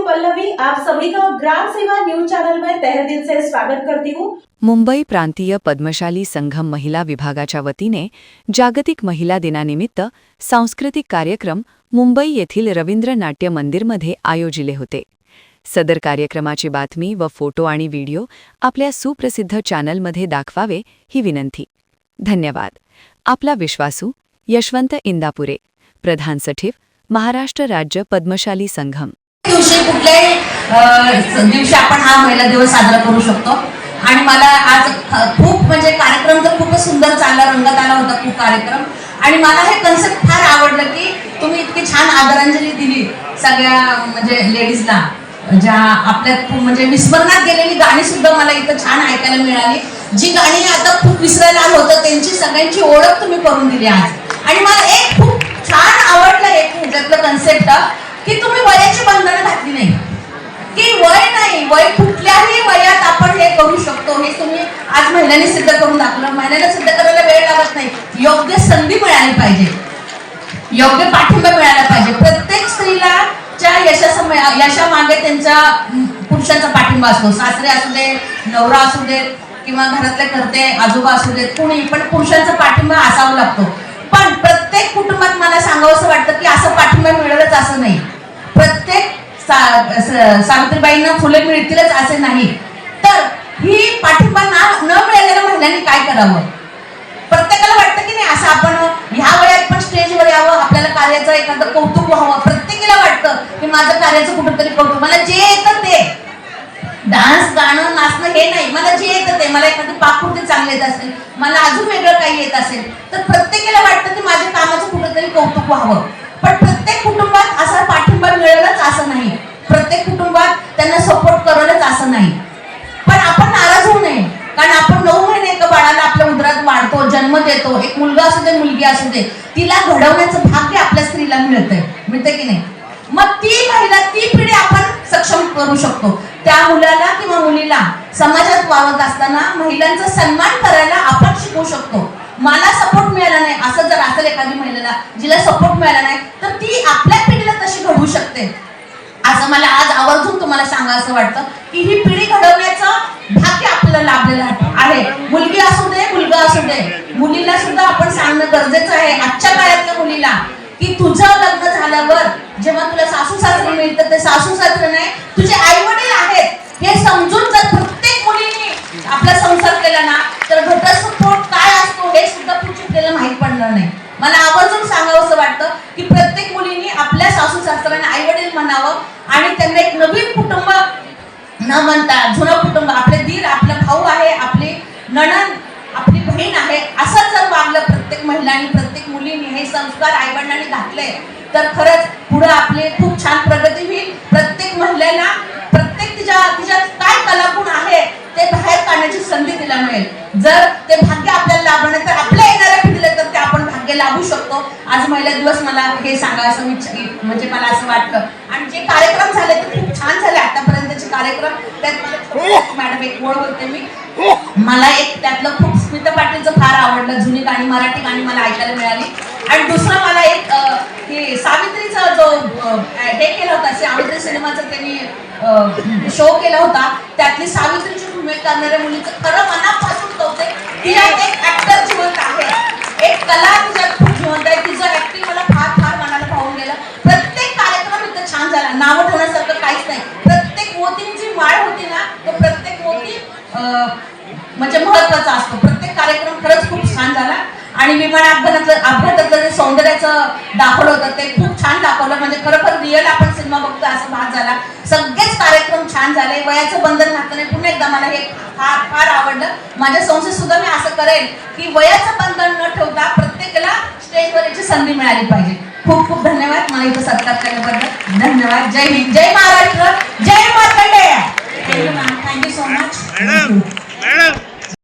हूं पल्लवी। आप सभी का ग्राम सेवा न्यूज चैनल में तहे दिल से स्वागत करती हूं। मुंबई प्रांतीय पद्मशाली संघम महिला विभागाच्या वतीने जागतिक महिला दिनानिमित्त सांस्कृतिक कार्यक्रम मुंबई येथील रवींद्र नाट्य मंदिरमध्ये आयोजिले होते। सदर कार्यक्रमाची बातमी व फोटो आणि व्हिडिओ आपल्या सुप्रसिद्ध चॅनलमध्ये दाखवावे ही विनंती। धन्यवाद। आपला विश्वासू यशवंत इंदापुरे, प्रधान सचिव, महाराष्ट्र राज्य पद्मशाली संघम। कुठल्याही दिवशी आपण हा महिला दिवस साजरा करू शकतो आणि मला आज खूप म्हणजे कार्यक्रम तर खूपच सुंदर चालला, रंगात आला होता खूप कार्यक्रम। आणि मला हे कन्सेप्ट फार आवडलं की तुम्ही इतकी छान आदरांजली दिली सगळ्या म्हणजे लेडीजला, ज्या आपल्या म्हणजे विस्मरणात गेलेली गाणी सुद्धा मला इथं छान ऐकायला मिळाली। जी गाणी आता खूप विसरायला आलं होतं त्यांची सगळ्यांची ओळख तुम्ही करून दिली आज। आणि मला एक खूप छान आवडलं एक ह्याच्यातलं कन्सेप्ट की तुम्ही वयाची बंधनं घातली नाही, की वय नाही, वय कुठल्याही वयात आपण हे करू शकतो। हे तुम्ही आज महिलांनी सिद्ध करून दाखवलं। महिलांना सिद्ध करायला वेळ लागत नाही, योग्य संधी मिळाली पाहिजे, योग्य पाठिंबा मिळाला पाहिजे। प्रत्येक स्त्रीला यशामागे त्यांच्या पुरुषांचा पाठिंबा असतो। सासरे असू दे, नवरा असू दे किंवा घरातले करते आजोबा असू देत, कोणी पण पुरुषांचा पाठिंबा असावा लागतो। पण प्रत्येक कुटुंबात मला सांगावंसं वाटतं की असं पाठिंबा मिळेलच असं नाही। प्रत्येक सावित्रीबाईंना फुले मिळतीलच असे नाही। तर ही पाठिंबा न मिळालेल्या महिलांनी काय करावं? प्रत्येकाला वाटतं की नाही असं आपण ह्या वयात पण स्टेजवर यावं, आपल्याला कार्याचं एखादं कौतुक व्हावं। प्रत्येकाला वाटतं की माझं कार्याचं कुठंतरी कौतुक, मला जे येतं ते डान्स, गाणं, नाचणं हे नाही, मला जे येतं ते, मला एखादी पाककृती चांगली येत असेल, मला अजून वेगळं काही येत असेल तर प्रत्येकाला वाटतं की माझ्या कामाचं कुठंतरी कौतुक व्हावं। पण प्रत्येक कुटुंबात असा पाठिंबा मिळेलच असं नाही, प्रत्येक कुटुंबात त्यांना सपोर्ट करेलच असं नाही। पण आपण नाराज होऊ नये, कारण आपण 9 महिने एका बाळाला आपल्या उदरात वाढतो, जन्म देतो, एक मुलगा असू दे मुलगी असू दे, तिला घडवण्याचं भाग्य आपल्या स्त्रीला मिळते की नाही? मग ती महिला, ती पिढी आपण सक्षम करू शकतो। त्या मुलाला किंवा मुलीला समाजात वावरत असताना महिलांचा सन्मान करायला आपण शिकवू शकतो। मला सपोर्ट मिळाला नाही असं जर असेल एखादी महिलेला जिला सपोर्ट मिळाला नाही तर ती आपल्या पिढीला तशी घडवू शकते असं मला आज आवर्जून तुम्हाला सांगायचं वाटतं की ही पिढी घडवण्याचं भाग्य आपल्याला लाभलेलं आहे। मुलगी असू दे, मुलगा असू दे, मुलीला सुद्धा आपण सांगणं गरजेचं आहे आजच्या काळातल्या मुलीला की तुझं लग्न झाल्यावर जेव्हा तुला सासू सासरे मिळतात ते सासू सासरे नाही, तुझे आई वडील आहेत हे समजून जर प्रत्येक मुलीने आपला संसार केला ना तर घटस्फोट काय असतो हे सुद्धा पुढची आपल्याला माहीत पडणार नाही। मला आवर्जून सांगावंसं वाटतं की प्रत्येक मुलीने आपल्या सासू सासऱ्यांना आई वडील म्हणावं आणि त्यांना एक नवीन कुटुंब न म्हणता जुनं कुटुंब, आपले दीर, आपला भाऊ आहे, आपली नणंद, आपली बहीण आहे असं जर वागलं प्रत्येक महिलांनी, प्रत्येक मुलीने हे संस्कार आई वडिलांनी घातले तर खरंच पुढे आपली खूप छान प्रगती होईल। प्रत्येक महिलेला प्रत्येक तिच्यात काय कलागुण आहे ते बाहेर काढण्याची संधी तिला मिळेल। जर ते भाग्य आपल्याला लाभलं नाही तर आपल्या येणाऱ्या पिढीला तर ते आपण भाग्य लाभू शकतो। आज महिला दिवस मला हे सांगायचं म्हणजे मला असं वाटतं। आणि जे कार्यक्रम झाले ते खूप छान झाले आतापर्यंतचे कार्यक्रम। त्यात मला मॅडम एक ओळ बोलते मी, मला एक त्यातलं खूप स्मिता पाटीलचं फार आवडलं, जुनी गाणी, मराठी गाणी मला ऐकायला मिळाली। आणि दुसरं मला एक हे सावित्रीचा जो हे केला होता, सावित्री सिनेमाचा त्यांनी शो केला होता, त्यातली सावित्रीची भूमिका करणाऱ्या मुलीचं खरं मनापासून कौतुक। ती एक ऍक्टर जिवंत आहे, एक कला तिच्यात खूप जिवंत आहे, तिचं ऍक्टिंग मला फार फार मनाला भावून गेलं। प्रत्येक कार्यक्रम इथं छान झाला, नावं ठेवण्यासारखं काहीच नाही। प्रत्येक मोतींची माळ होती ना तर प्रत्येक मोती म्हणजे महत्वाचा असतो। प्रत्येक कार्यक्रम खरंच खूप छान झाला। आणि विमान अपघातातलं जे सौंदर्याचं दाखवलं होतं ते खूप छान दाखवलं, म्हणजे खरोखर रिअल आपण सिनेमा बघतो असं भाग झाला। सगळेच कार्यक्रम छान झाले, वयाचं बंधन घातलं नाही। पुन्हा एकदा मला हे फार फार आवडलं। माझ्या संस्थेत सुद्धा मी असं करेन की वयाचं बंधन न ठेवता प्रत्येकाला स्टेजवर याची संधी मिळाली पाहिजे। खूप खूप धन्यवाद मला इथं सत्कार केल्याबद्दल। धन्यवाद। जय हिंद, जय महाराष्ट्र, जय Markandey. Thank you ma'am, thank you so much.